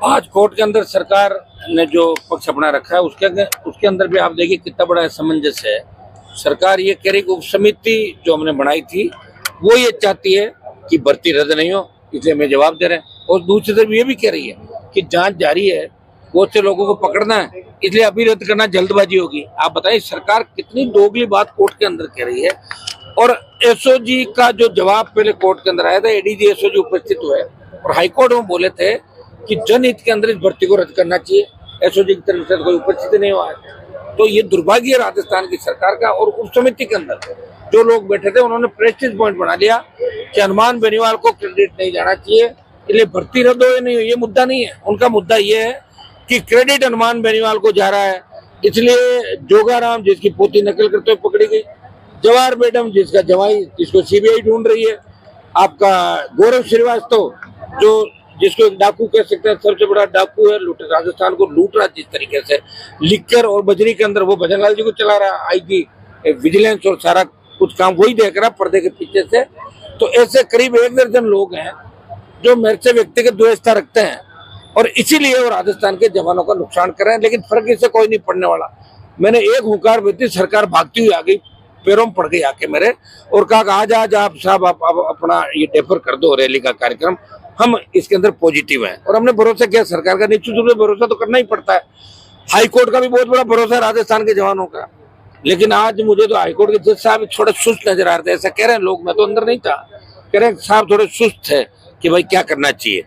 आज कोर्ट के अंदर सरकार ने जो पक्ष अपना रखा है उसके अंदर भी आप देखिए कितना बड़ा असमंजस है। सरकार ये कह रही कि उप समिति जो हमने बनाई थी वो ये चाहती है कि भर्ती रद्द नहीं हो, इसलिए हमें जवाब दे रहे हैं। और दूसरी तरफ ये भी कह रही है कि जांच जारी है, बहुत से लोगों को पकड़ना है, इसलिए अभी रद्द करना जल्दबाजी होगी। आप बताइए सरकार कितनी दोगली बात कोर्ट के अंदर कह रही है। और एसओजी का जो जवाब पहले कोर्ट के अंदर आया था, एडीजी एसओजी उपस्थित हुए और हाईकोर्ट में बोले थे कि जनहित के अंदर इस भर्ती को रद्द करना चाहिए। एसओजी की तरफ से कोई उपस्थित नहीं हुआ है। तो ये दुर्भाग्य है राजस्थान की सरकार का। और उप समिति के अंदर जो लोग बैठे थे उन्होंने प्रेस्टीज पॉइंट बना लिया कि हनुमान बेनीवाल को क्रेडिट नहीं जाना चाहिए, इसलिए भर्ती रद्द हो या नहीं हो ये मुद्दा नहीं है। उनका मुद्दा ये है कि क्रेडिट हनुमान बेनीवाल को जा रहा है, इसलिए जोगाराम जिसकी पोती नकल करते हुए पकड़ी गई, जवाहर मैडम जिसका जवाई जिसको सीबीआई ढूंढ रही है, आपका गौरव श्रीवास्तव जो जिसको एक डाकू कह सकते हैं, सबसे बड़ा डाकू है, लूट राजस्थान को लूट रहा जिस तरीके से लिखकर और बजरी के अंदर वो भजनलाल जी को चला रहा, आईजी विजिलेंस और सारा कुछ काम वही देख रहा पर्दे के पीछे से। तो ऐसे करीब 1 दर्जन लोग हैं जो मेरे से व्यक्तिगत द्वेषता रखते हैं और इसीलिए वो राजस्थान के जवानों का नुकसान कर रहे हैं, लेकिन फर्क इससे कोई नहीं पड़ने वाला। मैंने एक हुंकार भेजी, सरकार भागती हुई आ गई, पैरों में पड़ गई आके मेरे और कहा आज आप साहब आप अपना ये डेफर कर दो रैली का कार्यक्रम, हम इसके अंदर पॉजिटिव हैं। और हमने भरोसा किया सरकार का, निश्चित रूप से भरोसा तो करना ही पड़ता है। हाईकोर्ट का भी बहुत बड़ा भरोसा है राजस्थान के जवानों का, लेकिन आज मुझे तो हाईकोर्ट के जज साहब थोड़े सुस्त नजर आ रहे थे। ऐसा कह रहे हैं लोग, मैं तो अंदर नहीं था, कह रहे हैं साहब थोड़े सुस्त है कि भाई क्या करना चाहिए।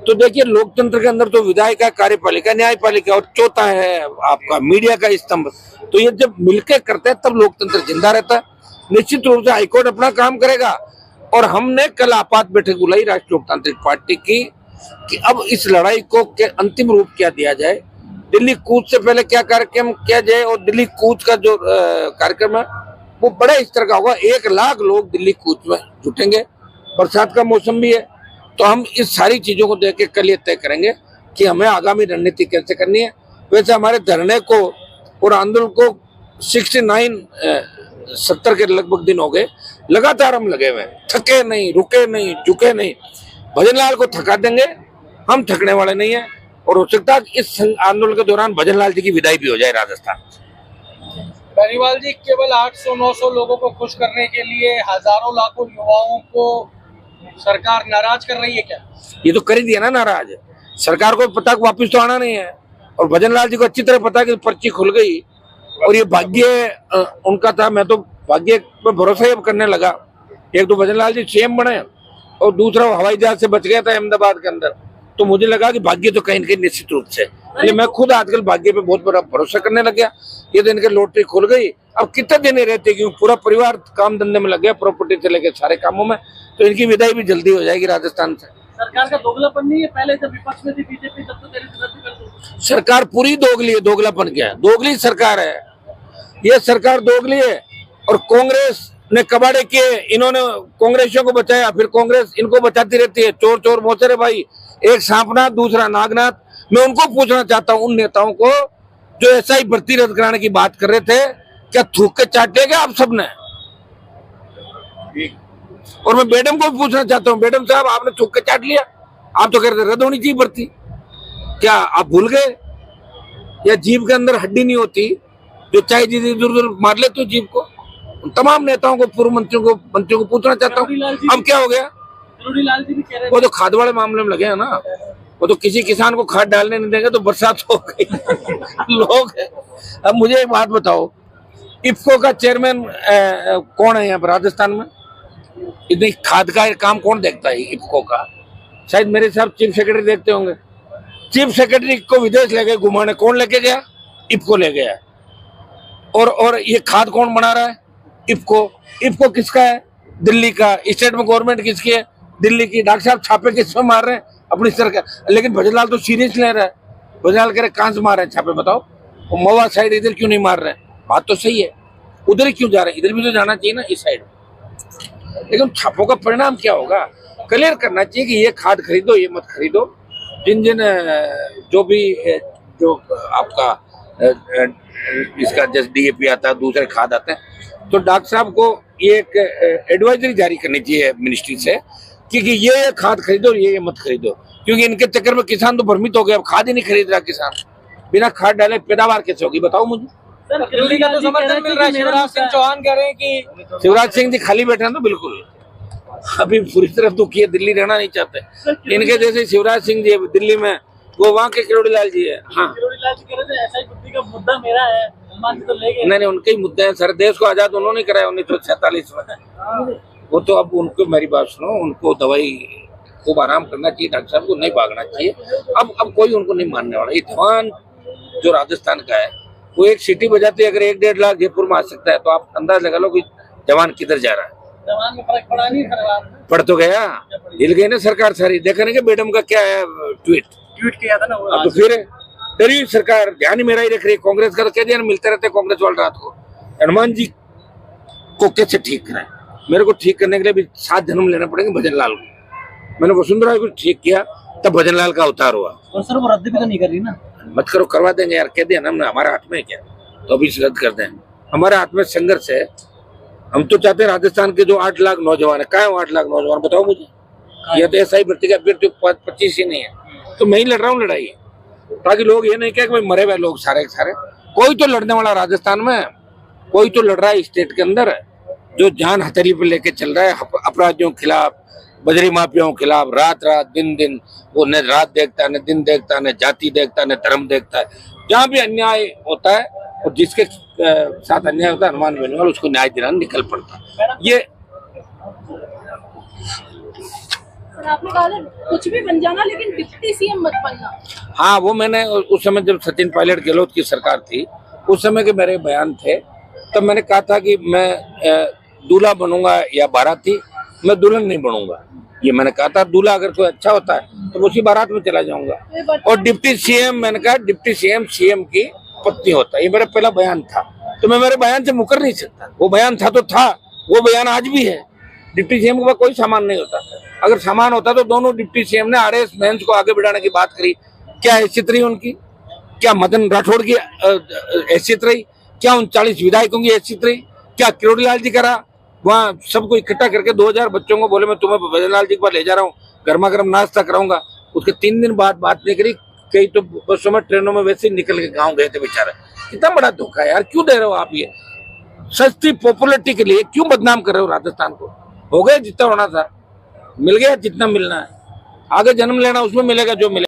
तो देखिए लोकतंत्र के अंदर तो विधायिका, कार्यपालिका, न्यायपालिका और चौथा है आपका मीडिया का स्तंभ। तो ये जब मिलकर करते हैं तब लोकतंत्र जिंदा रहता है। निश्चित रूप से हाईकोर्ट अपना काम करेगा। और हमने कल आपात बैठक बुलाई राष्ट्रीय लोकतांत्रिक पार्टी की कि अब इस लड़ाई को अंतिम रूप क्या दिया जाए, दिल्ली कूच से पहले क्या कार्यक्रम किया जाए। और दिल्ली कूच का जो कार्यक्रम है वो बड़ा इस तरह का होगा, 1 लाख लोग दिल्ली कूच में जुटेंगे, बरसात का मौसम भी है। तो हम इस सारी चीजों को देख के कल ये तय करेंगे कि हमें आगामी रणनीति कैसे करनी है। वैसे हमारे धरने को और आंदोलन को 70 के लगभग दिन हो गए, लगातार हम लगे हुए, थके नहीं, रुके नहीं, झुके नहीं। भजनलाल को थका देंगे, हम थकने वाले नहीं है। और हो सकता है इस आंदोलन के दौरान भजनलाल जी की विदाई भी हो जाए राजस्थान। बेनीवाल जी, केवल 800-900 लोगों को खुश करने के लिए हजारों लाखों युवाओं को सरकार नाराज कर रही है क्या? ये तो कर ही दिया ना नाराज। सरकार को पता वापिस तो आना नहीं है और भजनलाल जी को अच्छी तरह पता है कि पर्ची खुल गई और ये भाग्य उनका था। मैं तो भाग्य पर भरोसा ही अब करने लगा। एक तो भजनलाल जी सीएम बने और दूसरा हवाई जहाज से बच गया था अहमदाबाद के अंदर, तो मुझे लगा कि भाग्य तो कहीं न कहीं निश्चित रूप से, इसलिए मैं खुद आजकल भाग्य पे बहुत बड़ा भरोसा करने लग गया। ये तो इनके लॉटरी खुल गई, अब कितने दिन रहते क्यों, पूरा परिवार काम धंधे में लग गया, प्रॉपर्टी से लेकर सारे कामों में। तो इनकी विदाई भी जल्दी हो जाएगी राजस्थान से। सरकार का दोगलापन नहीं है? पहले जब विपक्ष में थी बीजेपी तब तो रद्द कर दो। सरकार पूरी दोगली है। दोगलापन क्या है? दोगली सरकार है ये, सरकार दोगली है। और कांग्रेस ने कबाड़े किए, इन्होंने कांग्रेसियों को बचाया, फिर कांग्रेस इनको बचाती रहती है। चोर चोर मोचरे भाई, एक सांपनाथ दूसरा नागनाथ। मैं उनको पूछना चाहता हूँ, उन नेताओं को जो ऐसा ही भर्ती रद्द कराने की बात कर रहे थे, क्या थूक के चाट लिया आप सबने? और मैं मैडम को भी पूछना चाहता हूँ, मैडम साहब आपने थूक के चाट लिया? आप तो कह रहे थे रद्द होनी चाहिए भर्ती, क्या आप भूल गए? या जीभ के अंदर हड्डी नहीं होती जो चाहे इधर उधर मार लेते हो जीभ को? तमाम नेताओं को, पूर्व मंत्रियों को पूछना चाहता हूँ, अब क्या हो गया? लाल जी भी कह रहे वो तो खाद वाले मामले में लगे हैं ना, वो तो किसी किसान को खाद डालने नहीं देंगे तो बरसात हो गई लोग है। अब मुझे एक बात बताओ, इफ्को का चेयरमैन कौन है यहाँ पर राजस्थान में? इतनी खाद का काम कौन देखता है इफ्को का? शायद मेरे साहब चीफ सेक्रेटरी देखते होंगे। चीफ सेक्रेटरी को विदेश ले गए घुमाने, कौन लेके गया? इफ्को ले गया। और ये खाद कौन बना रहा है? इफ्को किसका है? दिल्ली का। स्टेट में गवर्नमेंट किसकी है? दिल्ली की। डॉक्टर साहब छापे किसमें मार रहे हैं? अपनी सरकार। लेकिन भजनलाल तो सीरियस ले रहा है। भजनलाल कह रहे कहां से मार रहे हैं छापे बताओ? वो मवा साइड इधर क्यों नहीं मार रहे हैं? बात तो सही है, उधर ही क्यों जा रहे हैं? इधर भी तो जाना चाहिए ना, इस साइड। लेकिन छापों का परिणाम क्या होगा? क्लियर करना चाहिए कि ये खाद खरीदो, ये मत खरीदो। जिन जो आपका इसका जैसे डीएपी आता है, दूसरे खाद आते हैं, तो डॉक्टर साहब को ये एक एडवाइजरी जारी करनी चाहिए मिनिस्ट्री से कि ये खाद खरीदो, ये मत खरीदो। क्योंकि इनके चक्कर में किसान तो भ्रमित हो गया, अब खाद ही नहीं खरीद रहा किसान। बिना खाद डाले पैदावार कैसे होगी बताओ मुझे। दिल्ली का तो समर्थन मिल रहा है, शिवराज सिंह चौहान कह रहे हैं कि शिवराज सिंह जी खाली बैठे हैं तो बिल्कुल अभी पूरी तरह दुखी है, दिल्ली रहना नहीं चाहते। इनके जैसे शिवराज सिंह जी दिल्ली में, वो वहाँ के किरोड़ीलाल जी है। हाँ किरोड़ीलाल जी कह रहे थे ऐसा ही बुद्धि का मुद्दा मेरा है, तो ले गए। नहीं, उनके ही मुद्दे हैं सर। देश को आजाद उन्होंने कराया 1947 में। वो तो अब उनको, मेरी बात सुनो, उनको दवाई खूब आराम करना चाहिए, डॉक्टर साहब को नहीं भागना चाहिए। अब कोई उनको नहीं मानने वाला। ये जवान जो राजस्थान का है, वो एक सीटी बजाते अगर 1-1.5 लाख जयपुर में आ सकता है, तो आप अंदाज लगा लो कि जवान किधर जा रहा है। जवान में फर्क पड़ा नहीं सरकार, पड़ तो गया, हिल गई ना सरकार सारी। देखा नहीं कि मैडम का क्या है ट्वीट किया था ना वो। अब तो फिर डरी सरकार, ध्यान ही मेरा ही रख रही है। कांग्रेस का तो कह दिया, मिलते रहते कांग्रेस वाले रात को। हनुमान जी को कैसे ठीक कराए? मेरे को ठीक करने के लिए भी 7 जन्म लेना पड़ेगा भजन लाल को। मैंने वसुंधरा को ठीक किया, तब भजन लाल का अवतार हुआ। और सर वो रद्द भी तो नहीं कर रही ना। मत करो, करवा देंगे यार, कह दिया ना, हमारे हाथ में क्या, तो अभी रद्द कर दें। हमारे हाथ में संघर्ष है। हम तो चाहते हैं राजस्थान के जो 8 लाख नौजवान है, कहाँ है 8 लाख नौजवान बताओ मुझे। यह तो ऐसा ही भर्ती का अभ्यर्थी 25 ही नहीं है, तो मैं ही लड़ रहा हूँ लड़ाई, ताकि लोग ये नहीं कहे कि भाई मरे हुए लोग सारे के सारे। कोई तो लड़ने वाला राजस्थान में, कोई तो लड़ रहा है स्टेट के अंदर, जो जान हथेली पे लेके चल रहा है अपराधियों के खिलाफ, बजरी माफियाओं के खिलाफ। रात रात दिन दिन वो न रात देखता है, न दिन देखता है, न जाति देखता है, न धर्म देखता है। जहाँ भी अन्याय होता है और जिसके साथ अन्याय होता है, हनुमान बेनीवाल उसको न्याय दिलाने निकल पड़ता है। ये आपने कहा था कुछ भी बन जाना लेकिन डिप्टी सीएम मत बनना। हाँ, वो मैंने उस समय जब सचिन पायलट गहलोत की सरकार थी, उस समय के मेरे बयान थे। तब मैंने कहा था कि मैं दूल्हा बनूंगा या बाराती, मैं दुल्हन नहीं बनूंगा। ये मैंने कहा था। दूल्हा अगर कोई अच्छा होता है तो उसी बारात में चला जाऊंगा। और डिप्टी सीएम, मैंने कहा डिप्टी सीएम सीएम की पत्नी होता है। ये मेरा पहला बयान था, तो मैं मेरे बयान से मुकर नहीं सकता। वो बयान था तो था, वो बयान आज भी है। डिप्टी सीएम के पास कोई सामान नहीं होता। अगर सामान होता तो दोनों डिप्टी सीएम ने आरएस मेंस को आगे बढ़ाने की बात करी। क्या हैसियत रही उनकी? क्या मदन राठौड़ की हैसियत रही? क्या 39 विधायकों की हैसियत रही? क्या किरोड़ीलाल जी करा? वहाँ सबको इकट्ठा करके 2000 बच्चों को बोले मैं तुम्हें भजनलाल जी के पास ले जा रहा हूँ, गर्मा गर्म नाश्ता कराऊंगा। उसके 3 दिन बाद बात नहीं करी। कई तो बसों में, ट्रेनों में वैसे ही निकल के गाँव गए थे बेचारे। कितना बड़ा धोखा है यार, क्यों दे रहे हो आप ये सस्ती पॉपुलरिटी के लिए? क्यों बदनाम कर रहे हो राजस्थान को? हो गया जितना होना था, मिल गया जितना मिलना है। आगे जन्म लेना उसमें मिलेगा जो मिलेगा।